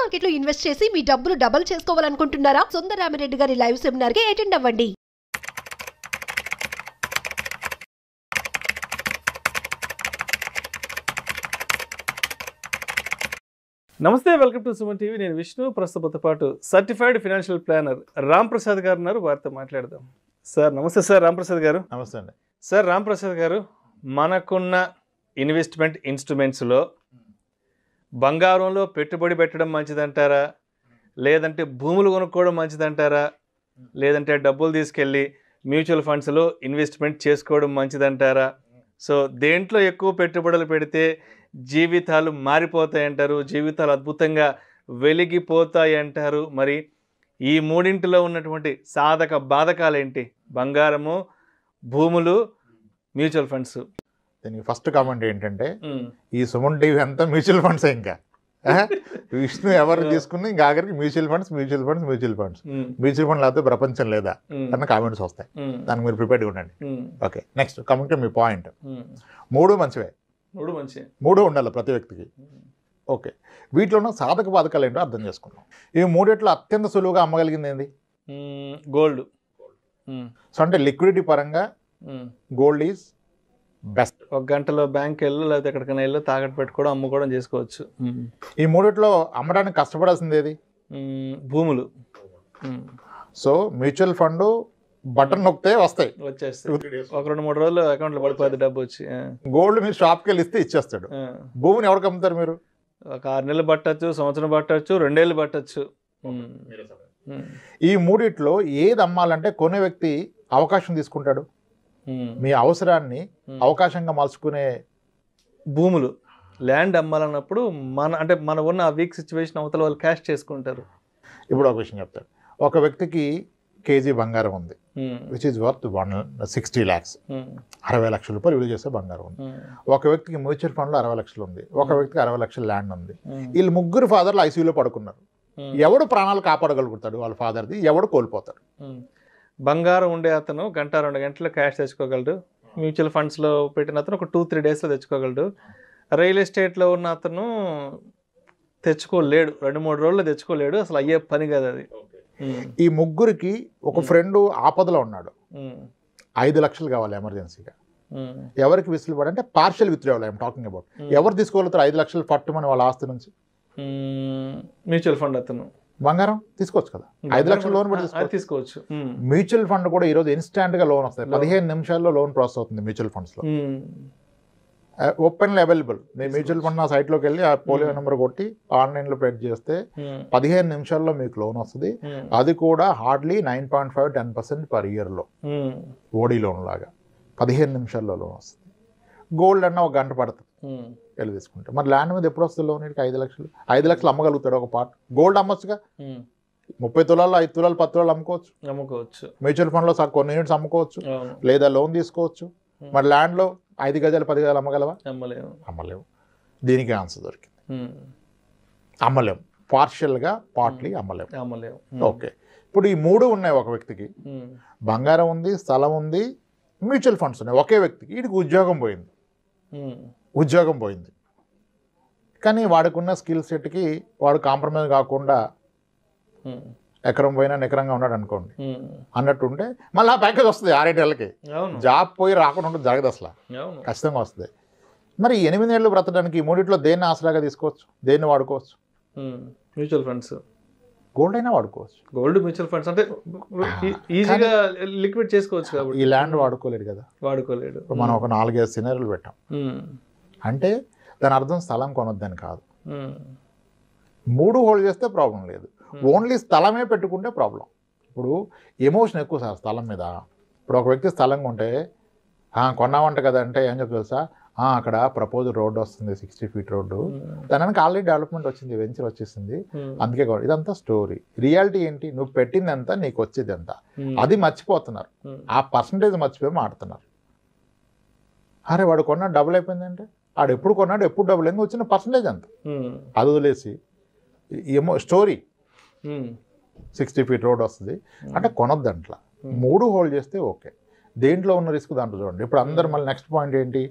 Market లో invest చేసి మీ డబ్బులు డబుల్ చేసుకోవాలనుకుంటున్నారా? సుందరరామిరెడ్డి గారి లైవ్ సెమినార్ కి అటెండ్ అవ్వండి. నమస్తే, వెల్కమ్ టు సుమన్ టీవీ. నేను విష్ణు. ప్రస్తుతంతో పాటు certified financial planner Ram Prasad గారు ఉన్నారు. వారితో మాట్లాడదాం. సార్ నమస్తే. సార్ రామ్ ప్రసాద్ గారు. నమస్తే అండి. సార్ రామ్ ప్రసాద్ గారు, మనకున్న ఇన్వెస్ట్మెంట్ ఇన్స్ట్రుమెంట్స్లో బంగారంలో పెట్టుబడి పెట్టడం మంచిదంటారా, లేదంటే భూములు కొనుక్కోవడం మంచిదంటారా, లేదంటే డబ్బులు తీసుకెళ్ళి మ్యూచువల్ ఫండ్స్లో ఇన్వెస్ట్మెంట్ చేసుకోవడం మంచిదంటారా? సో దేంట్లో ఎక్కువ పెట్టుబడులు పెడితే జీవితాలు మారిపోతాయంటారు, జీవితాలు అద్భుతంగా వెలిగిపోతాయి అంటారు? మరి ఈ మూడింటిలో ఉన్నటువంటి సాధక బాధకాలు ఏంటి? బంగారము, భూములు, మ్యూచువల్ ఫండ్స్. దీనికి ఫస్ట్ కామెంట్ ఏంటంటే, ఈ సుమన్ టీవీ అంతా మ్యూచువల్ ఫండ్స్. ఇంకా విష్ణు ఎవరు తీసుకుని ఇంకా ఆఖరికి మ్యూచువల్ ఫండ్స్ మ్యూచువల్ ఫండ్స్ లేకపోతే ప్రపంచం లేదా అన్న కామెంట్స్ వస్తాయి. దానికి మీరు ప్రిపేర్డ్గా ఉండండి. Okay, next coming to me point. మూడు మంచివే, మూడు ఉండాలి ప్రతి వ్యక్తికి. ఓకే, వీటిలో ఉన్న సాధక బాధకాలు ఏంటో అర్థం చేసుకున్నాం. ఈ మూడిట్లో అత్యంత సులువుగా అమ్మగలిగింది ఏంది? గోల్డ్. సో అంటే లిక్విడిటీ పరంగా గోల్డ్ ఈజ్ బెస్ట్. ఒక గంటలో బ్యాంక్ వెళ్ళు, లేకపోతే ఎక్కడికైనా వెళ్ళి తాకట్టు పెట్టుకోవడం, అమ్ముకోవడం చేసుకోవచ్చు. ఈ మూడిట్లో అమ్మడానికి కష్టపడాల్సింది ఏది? భూములు. సో మ్యూచువల్ ఫండ్ బటన్ నొక్కితే వస్తాయి, వచ్చేస్తాయి. ఒక 2-3 రోజులు అకౌంట్లో పడిపోతుంది డబ్బు వచ్చి. గోల్డ్ మీరు షాప్కి వెళ్ళి ఇస్తే ఇచ్చేస్తాడు. భూమిని ఎవరికి అమ్ముతారు మీరు? ఒక 6 నెలలు పట్టచ్చు, సంవత్సరం పట్టచ్చు, 2 ఏళ్ళు పట్టచ్చు. ఈ మూడిట్లో ఏది అమ్మాలంటే కొనే వ్యక్తి అవకాశం తీసుకుంటాడు. మీ అవసరాన్ని అవకాశంగా మలుచుకునే భూములు, ల్యాండ్ అమ్మాలన్నప్పుడు మన ఉన్న వీక్ సిచ్యువేషన్ అవతల వాళ్ళు క్యాష్ చేసుకుంటారు. ఇప్పుడు ఒక విషయం చెప్తాడు. ఒక వ్యక్తికి కేజీ బంగారం ఉంది, విచ్ ఈజ్ వర్త్ 160 lakhs, 60 లక్షల రూపాయలు విలువ చేసే బంగారం ఉంది. ఒక వ్యక్తికి మ్యూచువల్ ఫండ్లో 60 లక్షలు ఉంది, ఒక వ్యక్తికి 60 లక్షల ల్యాండ్ ఉంది. వీళ్ళు ముగ్గురు ఫాదర్లు ఐసీయూలో పడుకున్నారు. ఎవడు ప్రాణాలు కాపాడగలుగుతాడు? వాళ్ళ ఫాదర్ది. ఎవడు కోల్పోతాడు? బంగారం ఉండే అతను 1-2 గంటలు క్యాష్ తెచ్చుకోగలడు. మ్యూచువల్ ఫండ్స్లో పెట్టిన అతను ఒక 2-3 డేస్లో తెచ్చుకోగలడు. రియల్ ఎస్టేట్లో ఉన్న అతను తెచ్చుకోలేడు, 2-3 రోజుల్లో తెచ్చుకోలేడు. అసలు అయ్యే పని కాదు అది. ఈ ముగ్గురికి ఒక ఫ్రెండ్ ఆపదలో ఉన్నాడు, 5 లక్షలు కావాలి ఎమర్జెన్సీగా. ఎవరికి విసులుబడి అంటే partial withdrawal I'm talking about. ఎవరు తీసుకోగలుగుతారు 5 లక్షలు పట్టుమని వాళ్ళ ఆస్తి నుంచి? మ్యూచువల్ ఫండ్ అతను. బంగారం తీసుకోవచ్చు కదా, 5 లక్షల లోన్ కూడా తీసుకోవచ్చు. మ్యూచువల్ ఫండ్ కూడా ఈరోజు ఇన్స్టాంట్ గా లోన్ వస్తాయి. 15 నిమిషాల్లో లోన్ ప్రాసెస్ అవుతుంది మ్యూచువల్ ఫండ్స్ లో. Openly available. నేను మ్యూచువల్ ఫండ్ నా సైట్లోకి వెళ్ళి ఆ పోలియో నెంబర్ కొట్టి ఆన్లైన్లో పేడ్ చేస్తే 15 నిమిషాల్లో మీకు లోన్ వస్తుంది. అది కూడా హార్డ్లీ 9.5-10% పర్ ఇయర్లో, ఓడీ లోన్ లాగా 15 నిమిషాల్లో లోన్ వస్తుంది. గోల్డ్ అన్న 1 గంట పడుతుంది వెళ్ళి తీసుకుంటే. మరి ల్యాండ్ మీద ఎప్పుడు వస్తుంది లోన్? 5 లక్షలు. 5 లక్షలు అమ్మగలుగుతాడు ఒక పార్ట్. గోల్డ్ అమ్మొచ్చుగా, 30 తులాలు 5 తులాలు 10 తులాలు అమ్ముకోవచ్చు. మ్యూచువల్ ఫండ్లో కొన్ని యూనిట్స్ అమ్ముకోవచ్చు, లేదా లోన్ తీసుకోవచ్చు. మరి ల్యాండ్లో 5 గజాలు 10 గజాలు అమ్మగలవా? అమ్మలేవు. దీనికి ఆన్సర్ దొరికింది, అమ్మలేము. పార్షియల్గా, పార్ట్లీ అమ్మలేము. ఓకే, ఇప్పుడు ఈ 3 ఉన్నాయి ఒక వ్యక్తికి. బంగారం ఉంది, స్థలం ఉంది, మ్యూచువల్ ఫండ్స్ ఉన్నాయి ఒకే వ్యక్తికి. వీడికి ఉద్యోగం పోయింది. కానీ వాడికున్న స్కిల్ సెట్కి వాడు కాంప్రమైజ్ కాకుండా ఎకరం పోయినా నికరంగా ఉన్నాడు అనుకోండి అన్నట్టుంటే మళ్ళీ ఆ ప్యాకేజ్ వస్తుంది 6-7 ఏళ్ళకి. జాబ్ పోయి రాకుండా ఉంటుంది, జరగదు అసలు, ఖచ్చితంగా వస్తుంది. మరి 8 ఏళ్ళు బ్రతకడానికి ఈ మూడిట్లో దేన్ని ఆసరాగా తీసుకోవచ్చు, దేన్ని వాడుకోవచ్చు? Mutual funds. గోల్డ్ అయినా వాడుకోవచ్చు. గోల్డ్, మ్యూచువల్ ఫండ్స్ అంటే ఈజీగా లిక్విడ్ చేసుకోవచ్చు కాబట్టి. ఈ ల్యాండ్ వాడుకోలేడు కదా, వాడుకోలేడు. మనం ఒక 4-5 సినారీలు పెట్టాం అంటే దాని అర్థం స్థలం కొనొద్దని కాదు. 3 హోల్డ్ చేస్తే ప్రాబ్లం లేదు, ఓన్లీ స్థలమే పెట్టుకుంటే ప్రాబ్లం. ఇప్పుడు ఎమోషన్ ఎక్కువ సార్ స్థలం మీద. ఇప్పుడు ఒక వ్యక్తి స్థలం కొంటే కొన్నామంట కదా అంటే ఏం చెప్తా తెలుసా, అక్కడ ప్రపోజ్ రోడ్డు వస్తుంది, 60 feet రోడ్డు, దానికి ఆల్రెడీ డెవలప్మెంట్ వచ్చింది, వెంచర్ వచ్చేసింది, అందుకే ఇదంతా స్టోరీ. రియాలిటీ ఏంటి? నువ్వు పెట్టింది ఎంత, నీకు వచ్చేది ఎంత, అది మర్చిపోతున్నారు. ఆ పర్సంటేజ్ మర్చిపోయి మాడుతున్నారు. అరే వాడు కొన్నాడు డబుల్ అయిపోయిందంటే, వాడు ఎప్పుడు కొన్నాడు, ఎప్పుడు డబుల్ అయింది, వచ్చిన పర్సంటేజ్ ఎంత, అది వదిలేసి ఏమో స్టోరీ 60 feet రోడ్ వస్తుంది అంటే కొనొద్దు. అంట్లా 3 హోల్డ్ చేస్తే ఓకే. దేంట్లో ఉన్న రిస్క్ దాంట్లో చూడండి. ఇప్పుడు అందరు మళ్ళీ నెక్స్ట్ పాయింట్ ఏంటి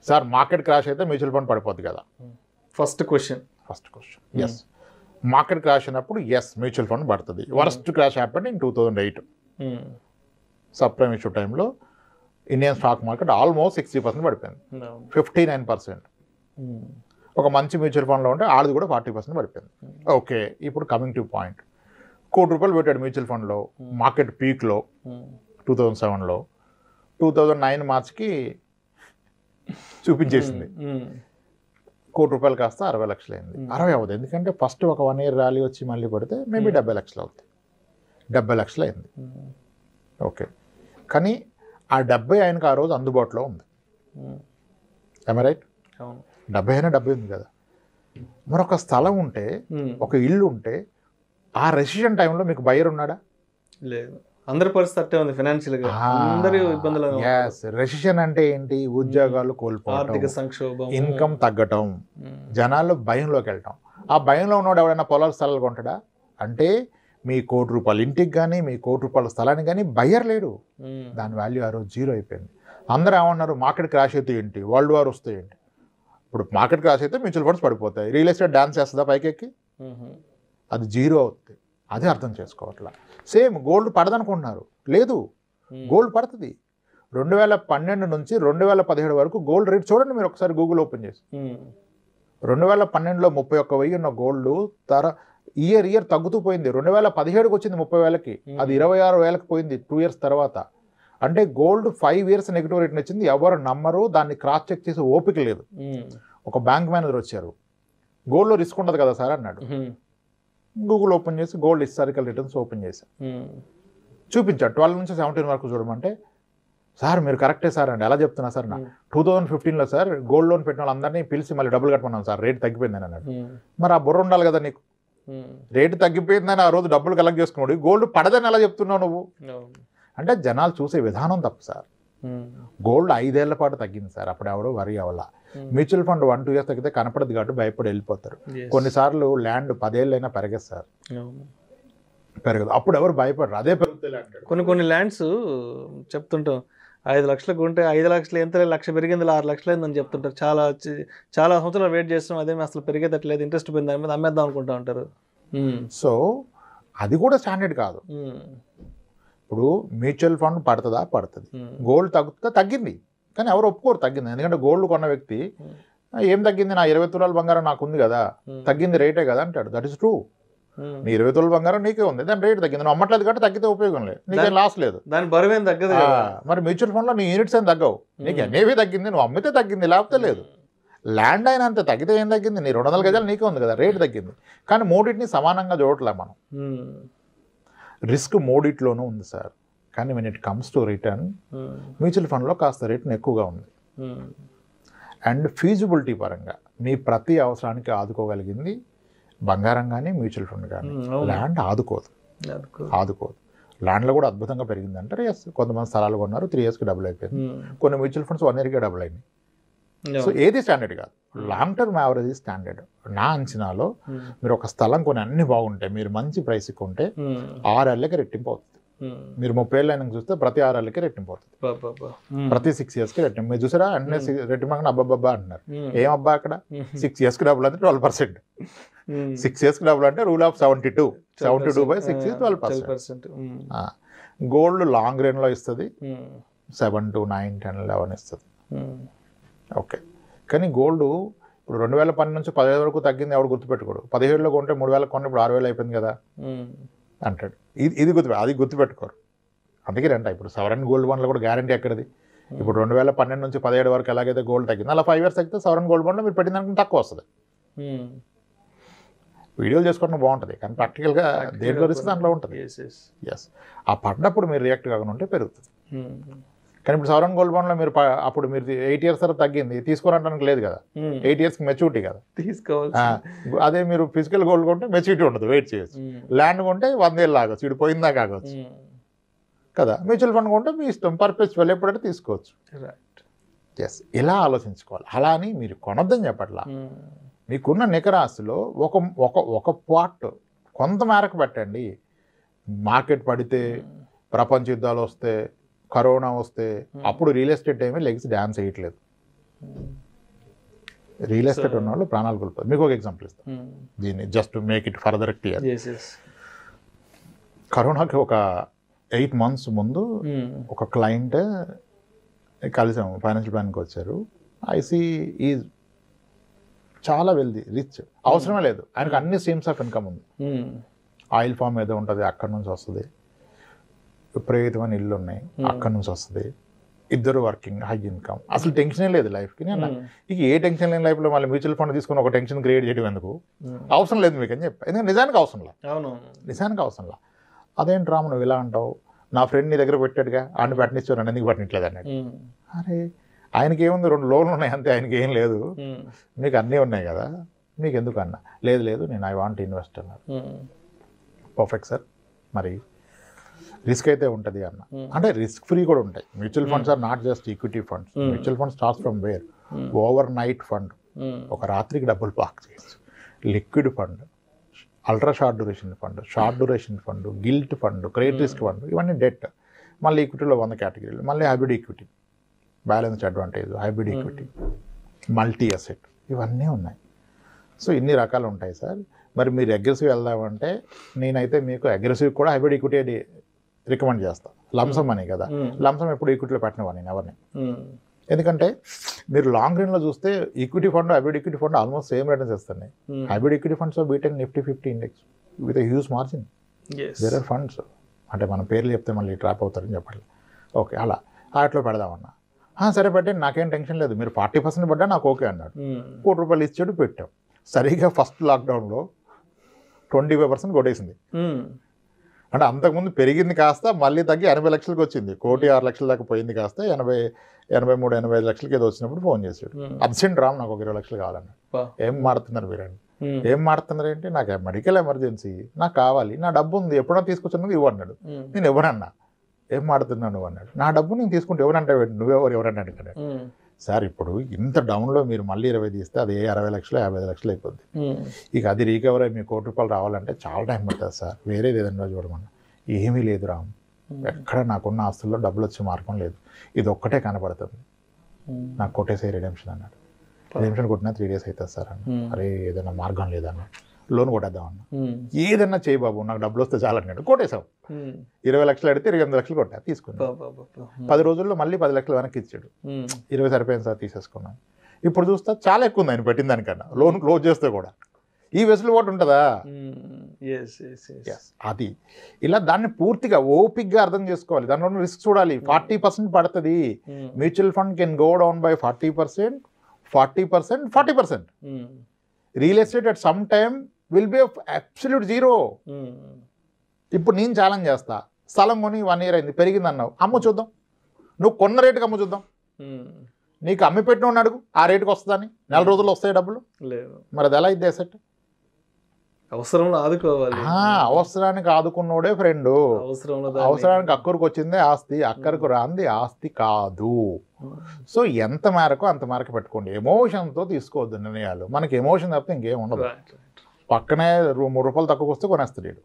సార్, మార్కెట్ క్రాష్ అయితే మ్యూచువల్ ఫండ్ పడిపోద్ది కదా. First question yes. Market crash అయినప్పుడు మ్యూచువల్ ఫండ్ పడుతుంది. Worst crash happened in 2008 subprime issue టైంలో ఇండియన్ స్టాక్ మార్కెట్ ఆల్మోస్ట్ 60% పడిపోయింది, 59%. ఒక మంచి మ్యూచువల్ ఫండ్లో ఉంటే ఆడిది కూడా 40% పడిపోయింది. ఓకే, ఇప్పుడు కమింగ్ టు పాయింట్, ₹1,00,00,000 పెట్టాడు మ్యూచువల్ ఫండ్లో మార్కెట్ పీక్లో 2007లో. 2009 మార్చికి చూపించేసింది, ₹1,00,00,000 కాస్త 60 లక్షలు అయింది. 60 అవ్వదు, ఎందుకంటే ఫస్ట్ ఒక 1 year ర్యాలీ వచ్చి మళ్ళీ పడితే మేబీ 70 లక్షలు అవుతుంది. 70 లక్షలు అయింది. ఓకే, కానీ ఆ 70 ఆయనకు ఆ రోజు అందుబాటులో ఉంది. రైట్? 70 అయినా 70 ఉంది కదా. మరొక స్థలం ఉంటే, ఒక ఇల్లు ఉంటే, ఆ రెసిషన్ టైంలో మీకు బయర్ ఉన్నాడా? లేదు. అందరి పరిస్థితి ఉంది ఫైనాన్షియల్గా, అందరూ ఇబ్బందులు. రెసిషన్ అంటే ఏంటి? ఉద్యోగాలు కోల్పోవడం, ఆర్థిక సంక్షోభం, ఇన్కమ్ తగ్గటం, జనాలు భయంలోకి వెళ్ళటం. ఆ భయంలో ఉన్నవాడు ఎవరైనా పొలాల స్థలాలు కొంటాడా? అంటే మీ ₹1,00,00,000 ఇంటికి కానీ మీ ₹1,00,00,000 స్థలానికి కానీ బయ్యర్ లేడు. దాని వాల్యూ ఆ రోజు 0 అయిపోయింది. అందరూ ఏమన్నారు? మార్కెట్ క్రాష్ అయితే ఏంటి, వరల్డ్ వార్ వస్తే ఏంటి? ఇప్పుడు మార్కెట్ క్రాష్ అయితే మ్యూచువల్ ఫండ్స్ పడిపోతాయి, రియల్ ఎస్టేట్ డాన్స్ చేస్తుందా పైకెక్కి? అది 0 అవుతుంది. అదే అర్థం చేసుకోవట్లా. సేమ్ గోల్డ్ పడదనుకుంటున్నారు, లేదు, గోల్డ్ పడుతుంది. 2012 నుంచి 2017 వరకు గోల్డ్ రేట్ చూడండి మీరు ఒకసారి గూగుల్ ఓపెన్ చేసి. 2012లో 31,000 ఉన్న గోల్డ్ ఇయర్ తగ్గుతూ పోయింది. 2017కి వచ్చింది 30,000కి, అది 26,000కి పోయింది 2 years తర్వాత. అంటే గోల్డ్ 5 years నెగిటివ్ రేట్ వచ్చింది. ఎవరు నమ్మరు, దాన్ని క్రాస్ చెక్ చేసి ఓపిక లేదు. ఒక బ్యాంక్ మేనేజర్ వచ్చారు, గోల్డ్లో రిస్క్ ఉండదు కదా సార్ అన్నాడు. గూగుల్ ఓపెన్ చేసి గోల్డ్ హిస్టారికల్ రిటర్న్స్ ఓపెన్ చేశాను, చూపించాడు 12 నుంచి 17 వరకు చూడమంటే, సార్ మీరు కరెక్టే సార్ అండి, ఎలా చెప్తున్నా సార్? 2015లో సార్ గోల్డ్ లోన్ పెట్టిన వాళ్ళందరినీ పిలిచి మళ్ళీ డబ్బులు కట్టమన్నాను సార్, రేట్ తగ్గిపోయిందని అన్నాడు. మరి ఆ బుర్ర ఉండాలి కదా నీకు, రేటు తగ్గిపోయిందని ఆ రోజు డబ్బులు కలెక్ట్ చేసుకున్నాడు, గోల్డ్ పడదని ఎలా చెప్తున్నావు నువ్వు? అంటే జనాలు చూసే విధానం తప్పు సార్. గోల్డ్ 5 ఏళ్ల పాటు తగ్గింది సార్, అప్పుడు ఎవడో వరి అవ్వాల. మ్యూచువల్ ఫండ్ 1-2 years తగ్గితే కనపడదు కాబట్టి భయపడి వెళ్ళిపోతారు. కొన్నిసార్లు ల్యాండ్ 10 ఏళ్ళైనా పెరగదు సార్, పెరగదు. అప్పుడు ఎవరు భయపడరు, అదే పెరుగుతుంది ల్యాండ్. కొన్ని ల్యాండ్స్ చెప్తుంటాం 5 లక్షలకు ఉంటే 5 లక్షలు ఎంత, 1,00,000 పెరిగింది 6 లక్షలు అయిందని చెప్తుంటారు. చాలా సంవత్సరాలు వెయిట్ చేస్తాం, అదేమి అసలు పెరిగేటట్లేదు, ఇంట్రెస్ట్ పోయింది, దాని మీద అమ్మేద్దాం అనుకుంటా ఉంటారు. సో అది కూడా స్టాండర్డ్ కాదు. ఇప్పుడు మ్యూచువల్ ఫండ్ పడుతుంది, గోల్డ్ తగ్గుతుందా? తగ్గింది, కానీ ఎవరు ఒప్పుకోరు తగ్గింది. ఎందుకంటే గోల్డ్ కొన్న వ్యక్తి ఏం తగ్గింది, నా 20 తులాల బంగారం నాకు ఉంది కదా, తగ్గింది రేటే కదా అంటాడు. That is true. నీ 20 తులాల బంగారం నీకే ఉంది, దాని రేట్ తగ్గింది, నువ్వు అమ్మట్లేదు కాబట్టి తగ్గితే ఉపయోగం లేదు, నీకేం లాస్ లేదు, దాని బరువు ఏం తగ్గదు. మరి మ్యూచువల్ ఫండ్లో నీ యూనిట్స్ ఏం తగ్గవు, నీకు ఎన్ఏవి తగ్గింది, నువ్వు అమ్మితే తగ్గింది, లేకపోతే లేదు. ల్యాండ్ అయినా అంతే, తగ్గితే ఏం తగ్గింది, నీ 200 గజాలు నీకే ఉంది కదా, రేటు తగ్గింది. కానీ మూడింటిని సమానంగా చూడట్లే మనం. రిస్క్ మూడిట్లోనూ ఉంది సార్, కానీ when it comes to return mutual ఫండ్లో కాస్త రేట్ని ఎక్కువగా ఉంది. అండ్ ఫీజిబిలిటీ పరంగా మీ ప్రతి అవసరానికి ఆదుకోగలిగింది బంగారం కానీ మ్యూచువల్ ఫండ్ కానీ. ల్యాండ్ ఆదుకోదు. ల్యాండ్లో కూడా అద్భుతంగా పెరిగిందంటారు. ఎస్, కొంతమంది స్థలాలు కొన్నారు, 3 yearsకి డబుల్ అయిపోయింది. కొన్ని మ్యూచువల్ ఫండ్స్ 1 yearకే డబుల్ అయినాయి. సో ఏది స్టాండర్డ్ కాదు, లాంగ్ టర్మ్ యావరేజ్ స్టాండర్డ్. నా అంచనాలో మీరు ఒక స్థలం కొని అన్ని బాగుంటాయి, మీరు మంచి ప్రైస్కి కొంటే 6 ఏళ్ళకి రెట్టింపు అవుతుంది. మీరు 30 ఏళ్ళు అయినా చూస్తే ప్రతి 6 ఏళ్ళకి రెట్టింపు అవుతుంది, ప్రతి 6 yearsకి రెట్టింపు. మీరు చూసారా అంటే రెట్టింపు అబ్బాబ్బా అంటున్నారు, ఏం అబ్బా అక్కడ 6 yearsకి డబుల్ అంటే 12%. 6 yearsకి డబుల్ అంటే rule of 72 by 6 is 12%. Gold long రేంజ్లో ఇస్తుంది 7 to 9, 10, 11 ఇస్తుంది. ఓకే, కానీ గోల్డ్ ఇప్పుడు 2012 నుంచి 15 వరకు తగ్గింది, ఎవడు గుర్తుపెట్టుకోడు. 17లో కొంటే 3,000 కొంటే ఇప్పుడు 6,000 అయిపోయింది కదా అంటాడు. ఇది అది గుర్తుపెట్టుకోరు. అందుకే రంట ఇప్పుడు సవరన్ గోల్డ్ బాండ్లో కూడా గ్యారంటీ ఎక్కడిది? ఇప్పుడు 2012 నుంచి 17 వరకు ఎలాగైతే గోల్డ్ తగ్గింది, అలా 5 years తగ్గితే సవరన్ గోల్డ్ బాండ్లో మీరు పెట్టిన దానికి తక్కువ వస్తుంది. వీడియోలు చేసుకోవడం బాగుంటుంది, కానీ ప్రాక్టికల్గా దేంట్లో రిస్క్ దాంట్లో ఉంటుంది. ఎస్, ఆ పడినప్పుడు మీరు రియాక్ట్ కాకుండా ఉంటే పెరుగుతుంది. కానీ ఇప్పుడు సవరన్ గోల్డ్ బాండ్లో మీరు అప్పుడు మీరు 8 years తర్వాత తగ్గింది తీసుకోవడానికి లేదు కదా, 8 yearsకి మెచ్యూరిటీ కదా తీసుకోవాలి. అదే మీరు ఫిజికల్ గోల్డ్ కొంటే మెచ్యూరిటీ ఉండదు, వెయిట్ చేయొచ్చు. ల్యాండ్ కొంటే 100 ఏళ్ళు ఆగొచ్చు, ఇటు పోయిందా కాగొచ్చు కదా. మ్యూచువల్ ఫండ్ కొంటే మీ ఇష్టం, పర్పస్ ఎప్పుడైతే తీసుకోవచ్చు. ఎస్, ఇలా ఆలోచించుకోవాలి. అలా అని మీరు కొనొద్దని చెప్పట్లా, మీకున్న నికరాశిలో ఒక పార్ట్ కొంత మేరకు పెట్టండి. మార్కెట్ పడితే, ప్రపంచ యుద్ధాలు వస్తే, కరోనా వస్తే, అప్పుడు రియల్ ఎస్టేట్ ఏమీ లెగ్స్ డ్యాన్స్ వేయట్లేదు. రియల్ ఎస్టేట్ ఉన్న వాళ్ళు ప్రాణాలు కోల్పోతారు. మీకు ఒక ఎగ్జాంపుల్ ఇస్తాను దీన్ని, just to make it further clear. కరోనాకి ఒక 8 months ముందు ఒక క్లయింట్ కలిసాము, ఫైనాన్షియల్ ప్లాన్కి వచ్చారు. ఐసీ ఈజ్ చాలా వెల్దీ, రిచ్, అవసరమే లేదు ఆయనకు, అన్ని స్ట్రీమ్స్ ఆఫ్ ఇన్కమ్ ఉంది. ఆయిల్ ఫామ్ ఏదో ఉంటుంది అక్కడి నుంచి వస్తుంది, విపరీతమైన ఇల్లు ఉన్నాయి అక్కడి నుంచి వస్తుంది, ఇద్దరు వర్కింగ్, హై ఇన్కమ్, అసలు టెన్షనే లేదు లైఫ్కి. నేను ఇక ఏ టెన్షన్ లేని లైఫ్లో మళ్ళీ మ్యూచువల్ ఫండ్ తీసుకుని ఒక టెన్షన్ క్రియేట్ చేయడం ఎందుకు, అవసరం లేదు మీకు అని చెప్పి. ఎందుకంటే నిజానికి అవసరం లేదు, నిజానికి అవసరం లేదు. అదేంటి రాము నువ్వు ఇలా అంటావు, నా ఫ్రెండ్ నీ దగ్గర పెట్టాడుగా ఆయన పెట్టనిచ్చారు, నన్ను ఎందుకు పెట్టట్లేదు అన్నాడు. అరే ఆయనకి ఏముంది, 2 లోన్లు ఉన్నాయి అంతే, ఆయనకి ఏం లేదు, మీకు అన్నీ ఉన్నాయి కదా, మీకు ఎందుకు అన్నా. లేదు నేను ఐ వాంట్ ఇన్వెస్ట్ అన్నారు. పర్ఫెక్ట్ సార్, మరి రిస్క్ అయితే ఉంటుంది అన్న. అంటే రిస్క్ ఫ్రీ కూడా ఉంటాయి. Mutual funds are not just equity funds. Mutual fund starts from where, overnight fund, ఒక రాత్రికి డబ్బులు పార్క్ చేయొచ్చు. Liquid fund, ultra short duration fund, short duration fund, gilt fund, credit risk fund, ఇవన్నీ debt. మళ్ళీ ఈక్విటీలో 100 కేటగిరీలు, మళ్ళీ hybrid equity, balanced advantage, hybrid equity, multi asset, ఇవన్నీ ఉన్నాయి. సో ఇన్ని రకాలు ఉంటాయి సార్. మరి మీరు అగ్రెసివ్ వెళ్దామంటే నేనైతే మీకు అగ్రెసివ్ కూడా హైబ్రిడ్ ఈక్విటీ రికమెండ్ చేస్తాను. లంసం అని కదా, లంసం ఎప్పుడు ఈక్విటీలో పెట్టినవా నేను ఎవరిని. ఎందుకంటే మీరు లాంగ్ రన్లో చూస్తే equity fund, hybrid equity fund almost same returns ఇస్తున్నాయి. Hybrid equity funds beaten Nifty 50 index with huge margin. There are funds, అంటే మన పేర్లు చెప్తే మళ్ళీ ట్రాప్ అవుతారని చెప్పాలి. ఓకే, అలా వాటిలో పెడదామన్నా. సరే పెట్టండి, నాకేం టెన్షన్ లేదు, మీరు 40% పడ్డా నాకు ఓకే అన్నాడు. ₹1 ఇచ్చాడు, పెట్టాం. సరిగ్గా ఫస్ట్ లాక్డౌన్లో 25% కొట్టేసింది. అంటే అంతకుముందు పెరిగింది కాస్త మళ్ళీ తగ్గి 80 లక్షలకు వచ్చింది. 1,06,00,000 దాకా పోయింది కాస్త 83-85 లక్షలకి ఏదో వచ్చినప్పుడు ఫోన్ చేశాడు. అర్జెంట్ రామ్, నాకు ఒక 20 లక్షలు కావాలన్నాడు. ఏం మాడుతున్నారు మీరండి, ఏం మాడుతున్నారు ఏంటి, నాకు మెడికల్ ఎమర్జెన్సీ, నాకు కావాలి, నా డబ్బు ఉంది, ఎప్పుడో తీసుకొచ్చినది ఇవ్వన్నాడు. నేను ఎవరన్నా, ఏం మాడుతున్నాను నువ్వు అన్నాడు. నా డబ్బు నేను తీసుకుంటే ఎవరంటే ఎవరన్నా అడిగాడు. సార్ ఇప్పుడు ఇంత డౌన్లో మీరు మళ్ళీ 20 తీస్తే అది 60 లక్షలు 55 లక్షలు అయిపోద్ది. ఇక అది రీకవర్ అయ్యి మీకు ₹1 రావాలంటే చాలా టైం పడుతుంది సార్, వేరేది ఏదన్నా చూడమన్నా. ఏమీ లేదు రామ్, ఎక్కడ నాకున్న ఆస్తుల్లో డబ్బులు వచ్చే మార్గం లేదు, ఇది ఒక్కటే కనపడుతుంది, నాకు కొట్టేసే రిడెంప్షన్ అన్నాడు. రిడెంప్షన్ కొట్టినా 3 days అవుతుంది సార్ అన్న. అరే ఏదైనా మార్గం లేదన్నా, లోన్ కొట్టేద్దామన్నా. ఏదన్నా చేయి బాబు, నాకు డబ్బులు వస్తే చాలన్నాడు. కొట్టేసావు. 20 లక్షలు అడిగితే 28 లక్షలు కొట్టా, తీసుకున్నాను. 10 రోజుల్లో మళ్ళీ 10 లక్షలు వెనక్కి ఇచ్చాడు. 20 సరిపోయింది సార్, తీసేసుకున్నాను. ఇప్పుడు చూస్తా చాలా ఎక్కువ ఉంది ఆయన పెట్టిన దానికన్నా, లోన్ క్లోజ్ చేస్తే కూడా. ఈ వెసులుబాటు ఉంటుందా? అది ఇలా దాన్ని పూర్తిగా ఓపిక్గా అర్థం చేసుకోవాలి. దానిలో రిస్క్ చూడాలి. 40% పడుతుంది. Mutual fund can go down by 40%, 40%, 40%. Real estate at some time will be absolute zero. ఇప్పుడు నేను ఛాలెంజ్ చేస్తా, స్థలం కొని 1 year అయింది, పెరిగింది అన్నావు, అమ్మ చూద్దాం, నువ్వు కొన్న రేటుకి అమ్మ చూద్దాం. నీకు అమ్మి పెట్టిన అడుగు, ఆ రేటుకి వస్తుందని, 4 రోజుల్లో వస్తాయి డబ్బులు లేదు. మరి అది ఎలా అయితే అసెట్? అవసరంలో ఆదుకోవాలి. అవసరానికి ఆదుకున్నోడే ఫ్రెండు. అవసరానికి అక్కడికి వచ్చిందే ఆస్తి, అక్కడికి రాంది ఆస్తి కాదు. సో ఎంత మేరకు అంత మేరకు పెట్టుకోండి. ఎమోషన్తో తీసుకోవద్దు నిర్ణయాలు. మనకి ఎమోషన్ తప్పితే ఇంకేం ఉండదు. పక్కనే ₹3 తక్కువకి వస్తే కొనేస్తాడు,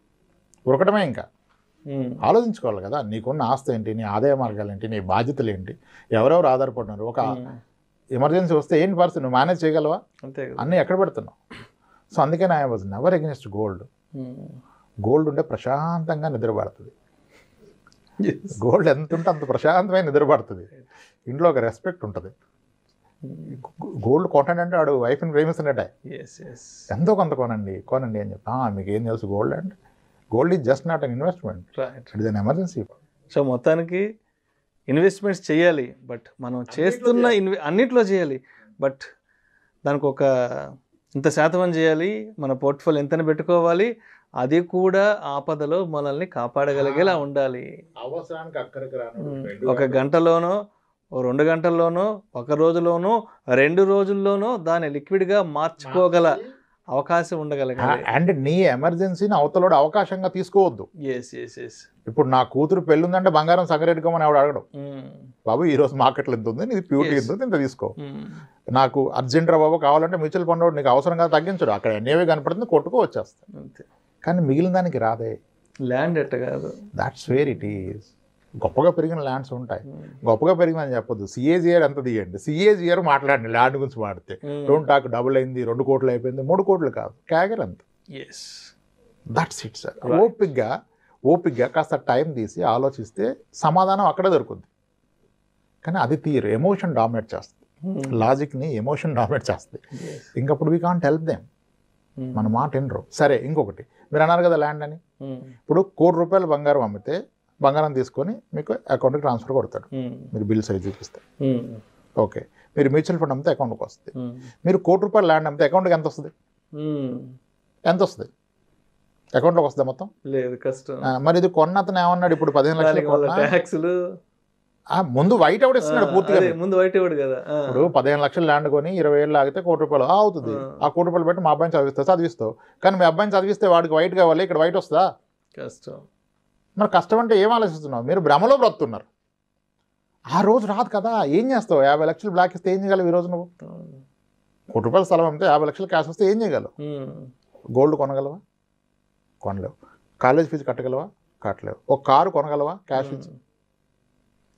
ఉరకటమే. ఇంకా ఆలోచించుకోవాలి కదా, నీకున్న ఆస్తి ఏంటి, నీ ఆదాయ మార్గాలు ఏంటి, నీ బాధ్యతలు ఏంటి, ఎవరెవరు ఆధారపడినారు. ఒక ఎమర్జెన్సీ వస్తే ఏంటి పరిస్థితి, నువ్వు మేనేజ్ చేయగలవా? అన్నీ ఎక్కడ పెడుతున్నావు? సో అందుకని I was never against gold. Gold ఉంటే ప్రశాంతంగా నిద్రపడుతుంది. గోల్డ్ ఎంత ఉంటే అంత ప్రశాంతమైన నిద్రపడుతుంది. ఇంట్లో ఒక రెస్పెక్ట్ ఉంటుంది. గోల్డ్ కొనండి, వాడు వైఫ్ని ప్రేమిస్తున్నట్టే, ఎంతో కొంత కొనండి అని చెప్పి. మీకు ఏం తెలుసు గోల్డ్ అంటే? Gold is just not an investment, it is an emergency. So మొత్తానికి ఇన్వెస్ట్మెంట్స్ చేయాలి, బట్ మనం చేస్తున్న అన్నిట్లో చేయాలి, బట్ దానికి ఒక ఇంత శాతం అని చేయాలి. మన పోర్ట్ఫోలియో ఎంతని పెట్టుకోవాలి, అది కూడా ఆపదలో మనల్ని కాపాడగలిగేలా ఉండాలి. అవసరానికి అక్కడికి రాను, 1 గంటలోనో 2 గంటల్లోనో 1 రోజులోనో 2 రోజుల్లోనో దాన్ని లిక్విడ్గా మార్చుకోగల అవకాశం ఉండగలగాలి. అండ్ నీ ఎమర్జెన్సీని అవతలోడు అవకాశంగా తీసుకోవద్దు. ఇప్పుడు నా కూతురు పెళ్ళి ఉందంటే బంగారం సంగరెట్టుకోమని ఆవిడ అడగడం. బాబు ఈరోజు మార్కెట్లో ఎంత ఉంది, నీది ప్యూరిటీ ఎంత ఉంది, ఇంత తీసుకో. నాకు అర్జెంట్ రా బాబు కావాలంటే మ్యూచువల్ ఫండ్ నీకు అవసరంగా తగ్గించడు, అక్కడ ఎన్ఏవే కనపడుతుంది, కొట్టుకో వచ్చేస్తాను. కానీ మిగిలిన దానికి రాదే. ల్యాండ్ ఎట్ట కాదు, దాట్స్ వేర్ ఇట్ ఈస్. గొప్పగా పెరిగిన ల్యాండ్స్ ఉంటాయి. గొప్పగా పెరిగిందని చెప్పొద్దు. సిఏజిఆర్ ఎంత తీయండి, సిఏజిఆర్ మాట్లాడండి ల్యాండ్ గురించి మాడితే. డోంట్ టాక్ డబుల్ అయింది, 2 కోట్లు అయిపోయింది, 3 కోట్లు కాదు, క్యాగర్ అంత. That's it sir. ఓపిక్గా కాస్త టైం తీసి ఆలోచిస్తే సమాధానం అక్కడే దొరుకుద్ది. కానీ అది తీరు, ఎమోషన్ డామినేట్ చేస్తుంది, లాజిక్ని ఎమోషన్ డామినేట్ చేస్తుంది. ఇంకప్పుడు వీ కాంట్ హెల్ప్ దెమ్. మన మాట వినరు. సరే, ఇంకొకటి మీరు అన్నారు కదా ల్యాండ్ అని. ఇప్పుడు ₹1 కోటి బంగారం అమ్మితే బంగారం తీసుకొని మీకు అకౌంట్కి ట్రాన్స్ఫర్ కొడతాడు, మీరు బిల్ సైజ్ చూపిస్తే. ఓకే, మీరు మ్యూచువల్ ఫండ్ అమ్మితే అకౌంట్కి వస్తుంది. మీరు ₹1 కోటి ల్యాండ్ అమ్మితే అకౌంట్కి ఎంత వస్తుంది? ఎంత వస్తుంది? అకౌంట్లోకి వస్తుంది మొత్తం? లేదు, కష్టం. మరి ఇది కొన్న అతను ఏమన్నాడు, ఇప్పుడు 15 లక్షలు ముందు వైట్ అవుట్ ఇస్తున్నాడు పూర్తిగా. ముందు వైట్ అవుట్ కదా. ఇప్పుడు 15 లక్షలు ల్యాండ్ కొని 20 ఏళ్ళు ఆగితే ₹1 కోటి అవుతుంది. ఆ ₹1 కోటి పెట్టి మా అబ్బాయిని చదివిస్తావు. కానీ మీ అబ్బాయిని చదివిస్తే వాడికి వైట్ కావాలి, ఇక్కడ వైట్ వస్తుందా? కష్టం. మరి కష్టం అంటే ఏం ఆలోచిస్తున్నావు? మీరు భ్రమలో బ్రతున్నారు. ఆ రోజు రాదు కదా, ఏం చేస్తావు? 50 లక్షలు బ్లాక్ ఇస్తే ఏం చేయగలవు? ఈ రోజు నువ్వు ₹1 స్థలం అమ్మితే 50 లక్షలు క్యాష్ వస్తే ఏం చేయగలవు? గోల్డ్ కొనగలవా? కొనలేవు. కాలేజ్ ఫీజు కట్టగలవా? కట్టలేవు. ఒక కారు కొనగలవా క్యాష్ ఇచ్చి?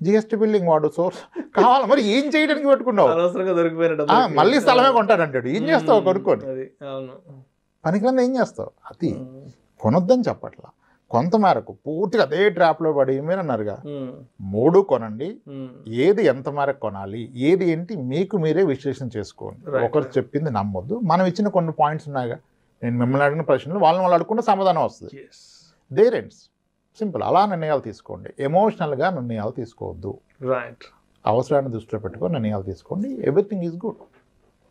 జిఎస్టీ బిల్డింగ్ వాడు సోర్స్ కావాలి. మరి ఏం చేయడానికి పెట్టుకున్నావు? మళ్ళీ స్థలమే కొంటాడంటాడు. ఏం చేస్తావు కొనుక్కొని? పనికిరంది ఏం చేస్తావు? అది కొనొద్దని చెప్పట్లా. కొంత మేరకు పూర్తిగా అదే ట్రాప్లో పడి మీరు అన్నారుగా, 3 కొనండి. ఏది ఎంత మేరకు కొనాలి, ఏది ఏంటి మీకు మీరే విశ్లేషణ చేసుకోండి. ఒకరు చెప్పింది నమ్మొద్దు. మనం ఇచ్చిన కొన్ని పాయింట్స్ ఉన్నాయిగా, నేను మిమ్మల్ని అడిగిన ప్రశ్నలు వాళ్ళు అడుగుకుంటే సమాధానం వస్తుంది. There ends. సింపుల్. అలా నిర్ణయాలు తీసుకోండి. ఎమోషనల్గా నిర్ణయాలు తీసుకోవద్దు. రైట్. అవసరాన్ని దృష్టిలో పెట్టుకొని నిర్ణయాలు తీసుకోండి. Everything is good.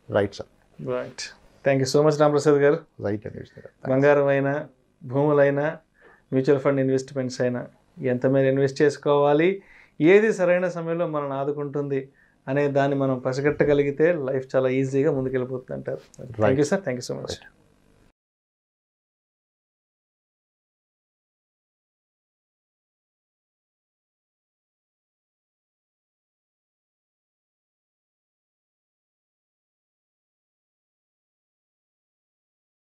Right sir. Right. Thank you so much Ramprasad గారు. రైట్ అండి. బంగారం అయినా, భూములైనా, మ్యూచువల్ ఫండ్ ఇన్వెస్ట్మెంట్స్ అయినా ఎంత మేర ఇన్వెస్ట్ చేసుకోవాలి, ఏది సరైన సమయంలో మనల్ని ఆదుకుంటుంది అనే దాన్ని మనం పసిగట్టగలిగితే లైఫ్ చాలా ఈజీగా ముందుకెళ్ళిపోతుంది అంటారు. Thank you sir. Thank you so much.